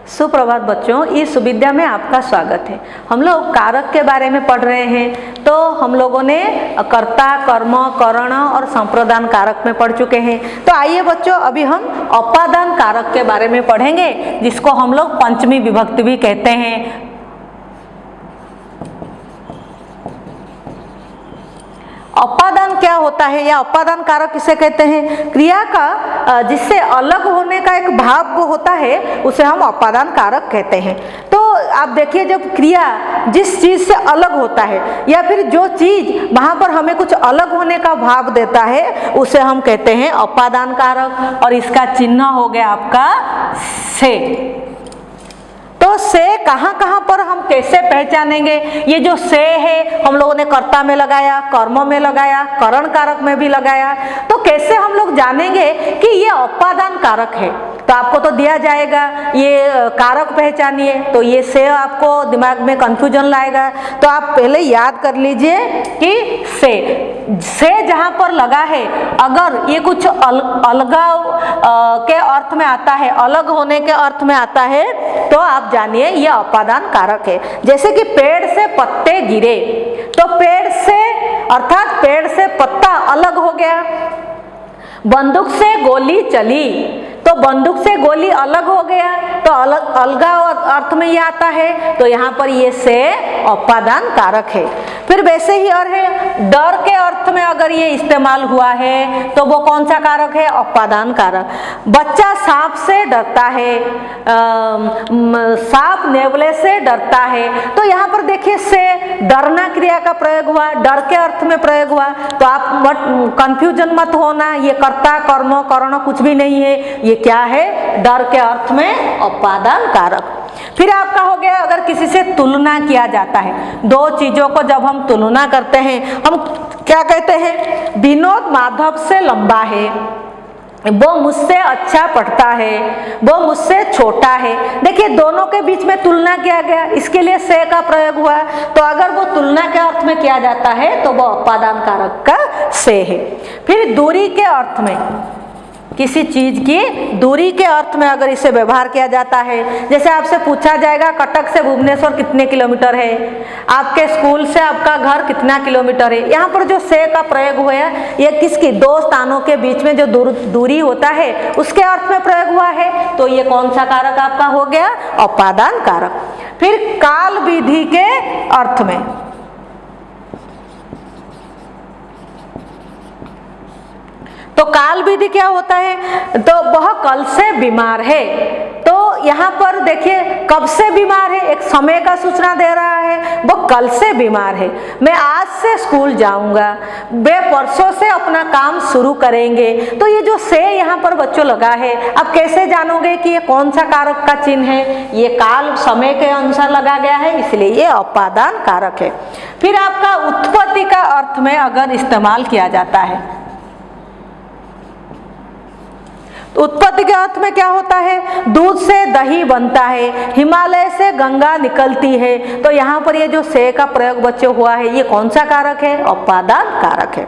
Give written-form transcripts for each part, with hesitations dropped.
सुप्रभात बच्चों, इस विद्या में आपका स्वागत है। हम लोग कारक के बारे में पढ़ रहे हैं। तो हम लोगों ने कर्ता, कर्म, करण और संप्रदान कारक में पढ़ चुके हैं। तो आइए बच्चों, अभी हम अपादान कारक के बारे में पढ़ेंगे, जिसको हम लोग पंचमी विभक्ति भी कहते हैं। अपादान क्या होता है या अपादान कारक किसे कहते हैं? क्रिया का जिससे अलग होने का एक भाव होता है, उसे हम अपादान कारक कहते हैं। तो आप देखिए, जब क्रिया जिस चीज से अलग होता है या फिर जो चीज वहां पर हमें कुछ अलग होने का भाव देता है, उसे हम कहते हैं अपादान कारक। और इसका चिन्ह हो गया आपका से। तो से कहाँ कहाँ पर हम कैसे पहचानेंगे? ये जो से है, हम लोगों ने कर्ता में लगाया, कर्म में लगाया, करण कारक में भी लगाया। तो कैसे हम लोग जानेंगे कि ये अपादान कारक है? तो आपको तो दिया जाएगा ये कारक पहचानिए, तो ये से आपको दिमाग में कंफ्यूजन लाएगा। तो आप पहले याद कर लीजिए कि से जहां पर लगा है, अगर ये कुछ अलगाव के अर्थ में आता है, अलग होने के अर्थ में आता है, तो आप जानिए ये अपादान कारक है। जैसे कि पेड़ से पत्ते गिरे, तो पेड़ से अर्थात पेड़ से पत्ता अलग हो गया। बंदूक से गोली चली, तो बंदूक से गोली अलग हो गया, तो अलगाव अर्थ में ये आता है। तो यहाँ पर ये से अपादान कारक है। फिर वैसे ही और है, डर के अर्थ में अगर ये इस्तेमाल हुआ है, तो वो कौन सा कारक है? अपादान कारक। बच्चा सांप से डरता है, सांप नेवले से डरता है, तो यहाँ पर देखिए से डरना क्रिया का प्रयोग हुआ, डर के अर्थ में प्रयोग हुआ। तो आप कंफ्यूजन मत होना, ये कर्ता, कर्म, करण कुछ भी नहीं है, ये क्या है? डर के अर्थ में अपादान कारक। फिर आपका हो गया, अगर किसी से तुलना किया जाता है, दो चीजों को जब हम तुलना करते हैं, हम क्या कहते हैं? विनोद माधव से लंबा है, वो मुझसे अच्छा पढ़ता है, वो मुझसे छोटा है। देखिए, दोनों के बीच में तुलना किया गया, इसके लिए से का प्रयोग हुआ। तो अगर वो तुलना के अर्थ में किया जाता है, तो वो अपादान कारक का से है। फिर दूरी के अर्थ में, किसी चीज की दूरी के अर्थ में अगर इसे व्यवहार किया जाता है, जैसे आपसे पूछा जाएगा कटक से भुवनेश्वर कितने किलोमीटर है, आपके स्कूल से आपका घर कितना किलोमीटर है, यहाँ पर जो से का प्रयोग हुआ है, ये किसकी? दो स्थानों के बीच में जो दूरी होता है, उसके अर्थ में प्रयोग हुआ है। तो ये कौन सा कारक आपका हो गया? अपादान कारक। फिर काल विधि के अर्थ में, तो काल विधि क्या होता है? तो वह कल से बीमार है। तो यहाँ पर देखिए, कब से बीमार है? एक समय का सूचना दे रहा है, वो कल से बीमार है। मैं आज से स्कूल जाऊंगा, वे परसों से अपना काम शुरू करेंगे। तो ये जो से यहाँ पर बच्चों लगा है, आप कैसे जानोगे कि ये कौन सा कारक का चिन्ह है? ये काल समय के अनुसार लगा गया है, इसलिए ये अपादान कारक है। फिर आपका उत्पत्ति का अर्थ में अगर इस्तेमाल किया जाता है, उत्पत्ति के अर्थ में क्या होता है? दूध से दही बनता है, हिमालय से गंगा निकलती है। तो यहाँ पर ये जो से का प्रयोग बच्चों हुआ है, ये कौन सा कारक है? अपादान कारक है।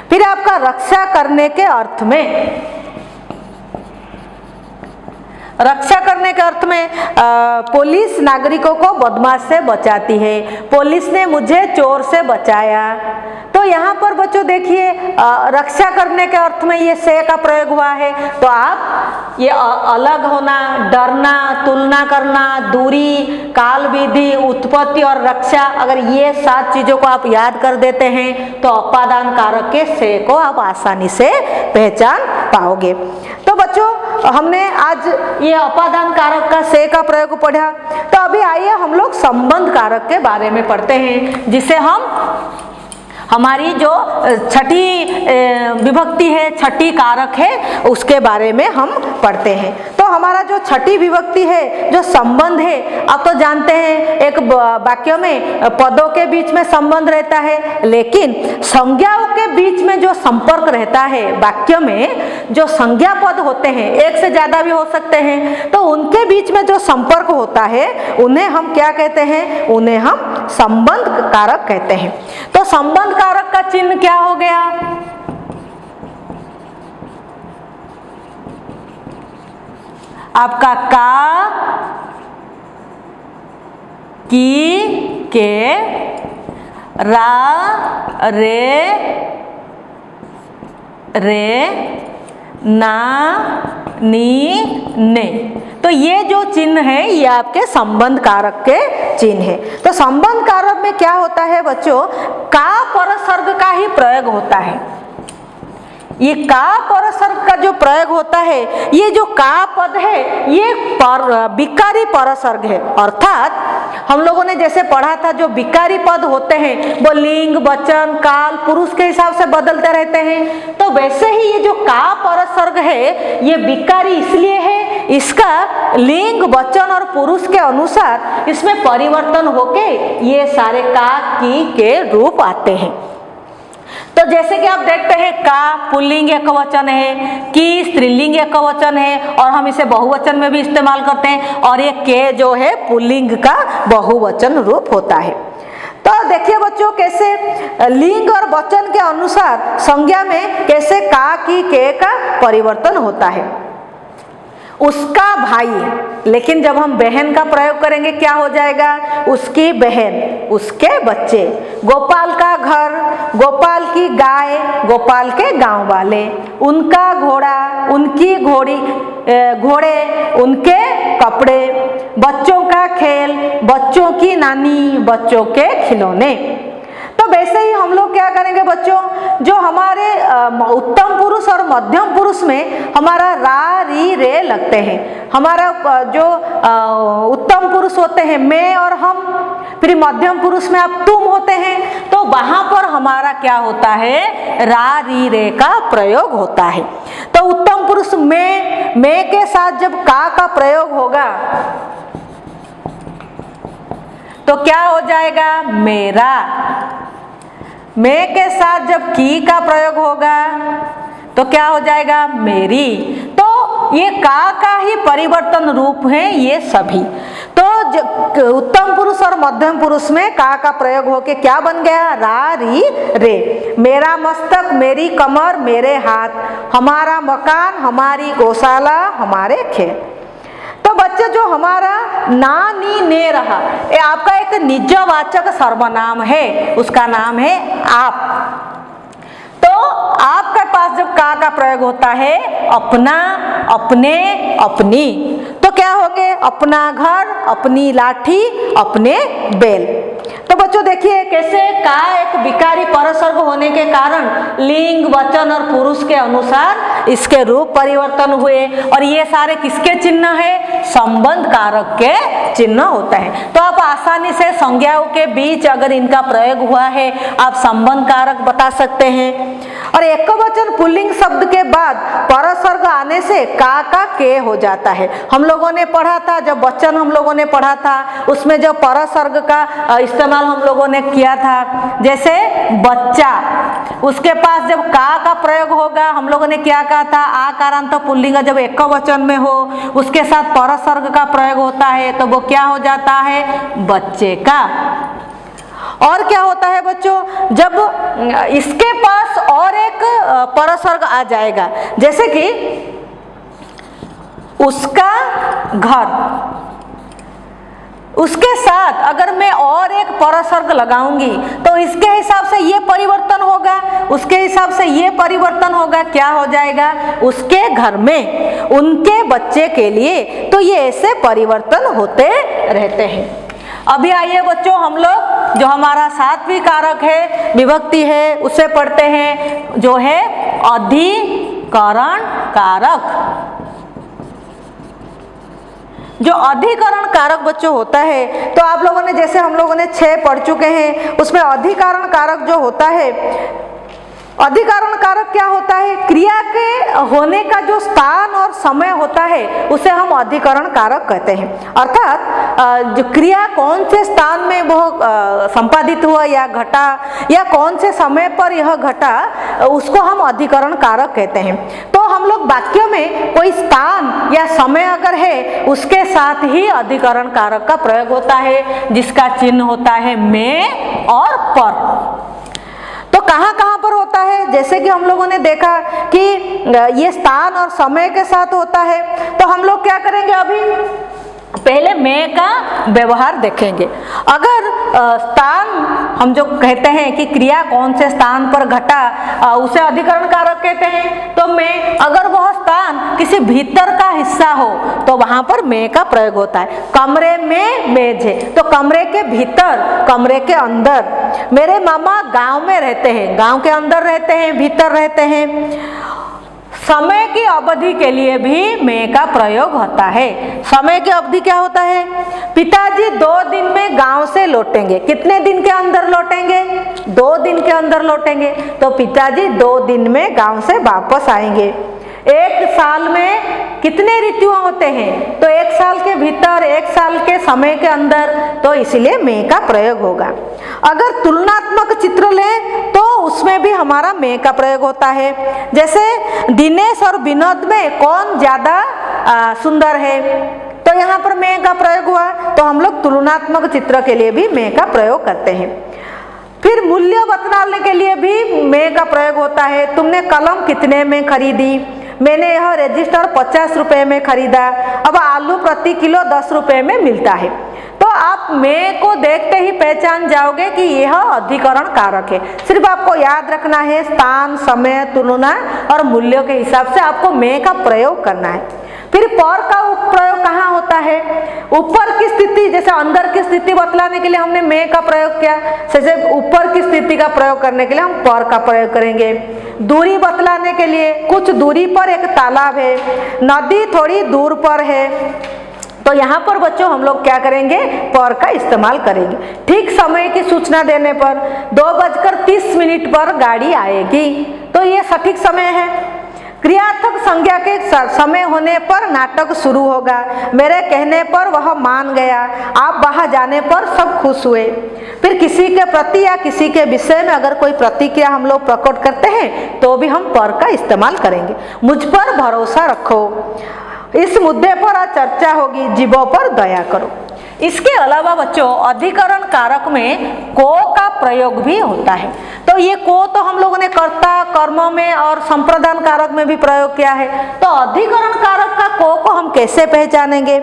फिर आपका रक्षा करने के अर्थ में, रक्षा करने के अर्थ में पुलिस नागरिकों को बदमाश से बचाती है, पुलिस ने मुझे चोर से बचाया। तो यहाँ पर बच्चों देखिए, रक्षा करने के अर्थ में ये से का प्रयोग हुआ है। तो आप ये अलग होना, डरना, तुलना करना, दूरी, काल विधि, उत्पत्ति और रक्षा, अगर ये 7 चीजों को आप याद कर देते हैं, तो अपादान कारक के से को आप आसानी से पहचान पाओगे। तो बच्चों, हमने आज ये अपादान कारक का से का प्रयोग पढ़ा। तो अभी आइए हम लोग संबंध कारक के बारे में पढ़ते हैं, जिसे हम हमारी जो छठी विभक्ति है, छठी कारक है, उसके बारे में हम पढ़ते हैं। तो हमारा जो छठी विभक्ति है, जो संबंध है, आप तो जानते हैं एक वाक्य में पदों के बीच में संबंध रहता है, लेकिन संज्ञाओं के बीच में जो संपर्क रहता है, वाक्य में जो संज्ञा पद होते हैं, एक से ज्यादा भी हो सकते हैं, तो उनके बीच में जो संपर्क होता है, उन्हें हम क्या कहते हैं? उन्हें हम संबंध कारक कहते हैं। तो संबंध कारक का चिन्ह क्या हो गया? आपका का की, के, रा, रे, ना, नी, ने। तो ये जो चिन्ह है ये आपके संबंध कारक के चिन्ह है। तो संबंध कारक में क्या होता है बच्चों, का परसर्ग का ही प्रयोग होता है। ये का परसर्ग का जो प्रयोग होता है, ये जो का पद है ये विकारी परसर्ग है। अर्थात हम लोगों ने जैसे पढ़ा था जो विकारी पद होते हैं वो लिंग, वचन, काल, पुरुष के हिसाब से बदलते रहते हैं। तो वैसे ही ये जो का परसर्ग है ये विकारी इसलिए है, इसका लिंग, वचन और पुरुष के अनुसार इसमें परिवर्तन होके ये सारे का, की, के रूप आते हैं। तो जैसे कि आप देखते हैं का पुल्लिंग एकवचन है, की स्त्रीलिंग एकवचन है और हम इसे बहुवचन में भी इस्तेमाल करते हैं, और ये के जो है पुल्लिंग का बहुवचन रूप होता है। तो देखिए बच्चों कैसे लिंग और वचन के अनुसार संज्ञा में कैसे का, की, के का परिवर्तन होता है। उसका भाई, लेकिन जब हम बहन का प्रयोग करेंगे क्या हो जाएगा, उसकी बहन, उसके बच्चे। गोपाल का घर, गोपाल की गाय, गोपाल के गांव वाले। उनका घोड़ा, उनकी घोड़ी, घोड़े, उनके कपड़े। बच्चों का खेल, बच्चों की नानी, बच्चों के खिलौने। तो वैसे ही हम लोग क्या करेंगे बच्चों, जो हमारे उत्तम पुरुष और मध्यम पुरुष में हमारा रा, री, रे लगते हैं। हमारा जो उत्तम पुरुष होते हैं मैं और हम, फिर मध्यम पुरुष में आप तुम होते हैं, तो वहां पर हमारा क्या होता है, रा, री, रे का प्रयोग होता है। तो उत्तम पुरुष मैं के साथ जब का प्रयोग होगा तो क्या हो जाएगा, मेरा। मैं के साथ जब की का प्रयोग होगा तो क्या हो जाएगा, मेरी। तो ये का ही परिवर्तन रूप है ये सभी। तो उत्तम पुरुष और मध्यम पुरुष में का प्रयोग होके क्या बन गया, रा, री, रे। मेरा मस्तक, मेरी कमर, मेरे हाथ, हमारा मकान, हमारी गौशाला, हमारे खेत। तो बच्चे जो हमारा ना, नी, ने रहा, ये आपका एक निजवाचक सर्वनाम है, उसका नाम है आप। तो आपके पास जब का प्रयोग होता है अपना, अपने, अपनी, तो क्या हो गए, अपना घर, अपनी लाठी, अपने बैल। तो बच्चों देखिए कैसे का एक विकारी परसर्ग होने के कारण लिंग, वचन और पुरुष के अनुसार इसके रूप परिवर्तन हुए, और ये सारे किसके चिन्ह है, संबंध कारक के चिन्ह होता है। तो आप आसानी से संज्ञाओं के बीच अगर इनका प्रयोग हुआ है आप संबंध कारक बता सकते हैं। और एकवचन पुल्लिंग शब्द के बाद परसर्ग आने से का के हो जाता है। हम लोगों ने पढ़ा था, जब वचन हम लोगों ने पढ़ा था उसमें जब परसर्ग का इस्तेमाल हम लोगों ने किया था, जैसे बच्चा, उसके पास जब का प्रयोग होगा हम लोगों ने क्या कहा था, आकारांत पुल्लिंग जब एकवचन में हो उसके साथ परसर्ग का प्रयोग होता है तो वो क्या हो जाता है, बच्चे का। और क्या होता है बच्चों, जब इसके पास और एक परसर्ग आ जाएगा, जैसे कि उसका घर, उसके साथ अगर मैं और एक परसर्ग लगाऊंगी तो इसके हिसाब से ये परिवर्तन होगा, उसके हिसाब से ये परिवर्तन होगा, क्या हो जाएगा, उसके घर में, उनके बच्चे के लिए। तो ये ऐसे परिवर्तन होते रहते हैं। अभी आइए बच्चों हम लोग जो हमारा सातवीं कारक है, विभक्ति है, उसे पढ़ते हैं, जो है अधिकरण कारक। जो अधिकरण कारक बच्चों होता है, तो आप लोगों ने जैसे हम लोगों ने 6 पढ़ चुके हैं, उसमें अधिकरण कारक जो होता है, अधिकरण कारक क्या होता है, क्रिया के होने का जो स्थान और समय होता है उसे हम अधिकरण कारक कहते हैं। अर्थात जो क्रिया कौन से स्थान में वह संपादित हुआ या घटा, या कौन से समय पर यह घटा, उसको हम अधिकरण कारक कहते हैं। तो हम लोग वाक्य में कोई स्थान या समय अगर है उसके साथ ही अधिकरण कारक का प्रयोग होता है, जिसका चिन्ह होता है में और पर। तो कहाँ पर होता है, जैसे कि हम लोगों ने देखा कि ये स्थान और समय के साथ होता है, तो हम लोग क्या करेंगे, अभी पहले मैं का व्यवहार देखेंगे। अगर स्थान हम जो कहते हैं कि क्रिया कौन से स्थान पर घटा उसे अधिकरण कारक कहते हैं। तो मैं, अगर वह स्थान किसी भीतर का हिस्सा हो तो वहां पर मैं का प्रयोग होता है। कमरे में मेज है तो कमरे के भीतर, कमरे के अंदर। मेरे मामा गांव में रहते हैं, गांव के अंदर रहते हैं, भीतर रहते हैं। समय की अवधि के लिए भी मैं का प्रयोग होता है। समय की अवधि क्या होता है? पिताजी 2 दिन में गांव से लौटेंगे। कितने दिन के अंदर लौटेंगे? 2 दिन के अंदर लौटेंगे। तो पिताजी 2 दिन में गांव से वापस आएंगे। 1 साल में कितने ऋतु होते हैं? तो 1 साल के भीतर, 1 साल के समय के अंदर, तो इसलिए मैं का प्रयोग होगा। अगर तुलनात्मक चित्र लें तो उसमें भी हमारा मैं का प्रयोग होता है। जैसे दिनेश और विनोद में कौन ज्यादा सुंदर है, तो यहाँ पर मैं का प्रयोग हुआ। तो हम लोग तुलनात्मक चित्र के लिए भी मैं का प्रयोग करते हैं। फिर मूल्य बतलाने के लिए भी मैं का प्रयोग होता है। तुमने कलम कितने में खरीदी? मैंने यह रजिस्टर 50 रुपए में खरीदा। अब आलू प्रति किलो 10 रुपए में मिलता है। तो आप मैं को देखते ही पहचान जाओगे कि यह अधिकरण कारक है। सिर्फ आपको याद रखना है स्थान, समय, तुलना और मूल्यों के हिसाब से आपको मैं का प्रयोग करना है। फिर पर का प्रयोग कहाँ होता है? ऊपर की स्थिति, जैसे अंदर की स्थिति बतलाने के लिए हमने मैं का प्रयोग किया, जैसे ऊपर की स्थिति का प्रयोग करने के लिए हम पर का प्रयोग करेंगे। दूरी बतलाने के लिए, कुछ दूरी पर एक तालाब है, नदी थोड़ी दूर पर है, तो यहाँ पर बच्चों हम लोग क्या करेंगे? पर का इस्तेमाल करेंगे। ठीक समय की सूचना देने पर 2:30 पर गाड़ी आएगी, तो ये सटीक समय है। क्रियार्थक संज्ञा के समय होने पर नाटक शुरू होगा। मेरे कहने पर वह मान गया, आप वहां जाने पर सब खुश हुए। फिर किसी के प्रति या किसी के विषय में अगर कोई प्रतिक्रिया हम लोग प्रकट करते हैं तो भी हम पर का इस्तेमाल करेंगे। मुझ पर भरोसा रखो, इस मुद्दे पर आज चर्चा होगी, जीवों पर दया करो। इसके अलावा बच्चों अधिकरण कारक में को का प्रयोग भी होता है। तो ये को तो हम लोगों ने कर्ता, कर्म में और संप्रदान कारक में भी प्रयोग किया है। तो अधिकरण कारक का को हम कैसे पहचानेंगे?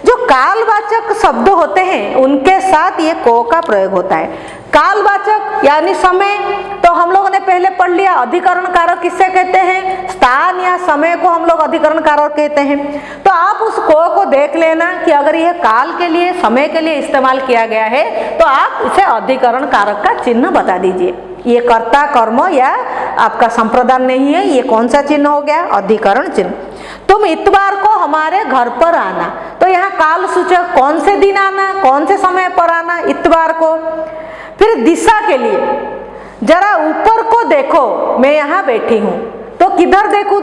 जो कालवाचक शब्द होते हैं उनके साथ ये को का प्रयोग होता है। कालवाचक यानी समय, तो हम लोगों ने पहले पढ़ लिया अधिकरण कारक किससे कहते हैं? स्थान या समय को हम लोग अधिकरण कारक कहते हैं। तो आप उस को देख लेना कि अगर यह काल के लिए, समय के लिए इस्तेमाल किया गया है तो आप इसे अधिकरण कारक का चिन्ह बता दीजिए। ये कर्ता, कर्म या आपका संप्रदान नहीं है, ये कौन सा चिन्ह हो गया? अधिकरण चिन्ह। तुम इतवार को हमारे घर पर आना, तो यहाँ काल सूचक कौन से दिन आना, कौन से समय पर आना? इतवार को। फिर दिशा के लिए जरा ऊपर को देखो, मैं यहाँ बैठी हूँ, तो किधर देखूं?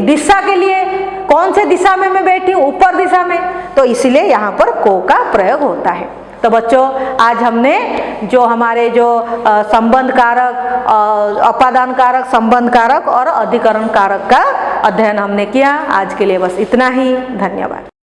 दिशा के लिए कौन से दिशा में मैं बैठी हूँ? ऊपर दिशा में, तो इसलिए यहाँ पर को का प्रयोग होता है। तो बच्चों आज हमने जो हमारे जो संबंध कारक, अपादान कारक, संबंध कारक और अधिकरण कारक का अध्ययन हमने किया। आज के लिए बस इतना ही। धन्यवाद।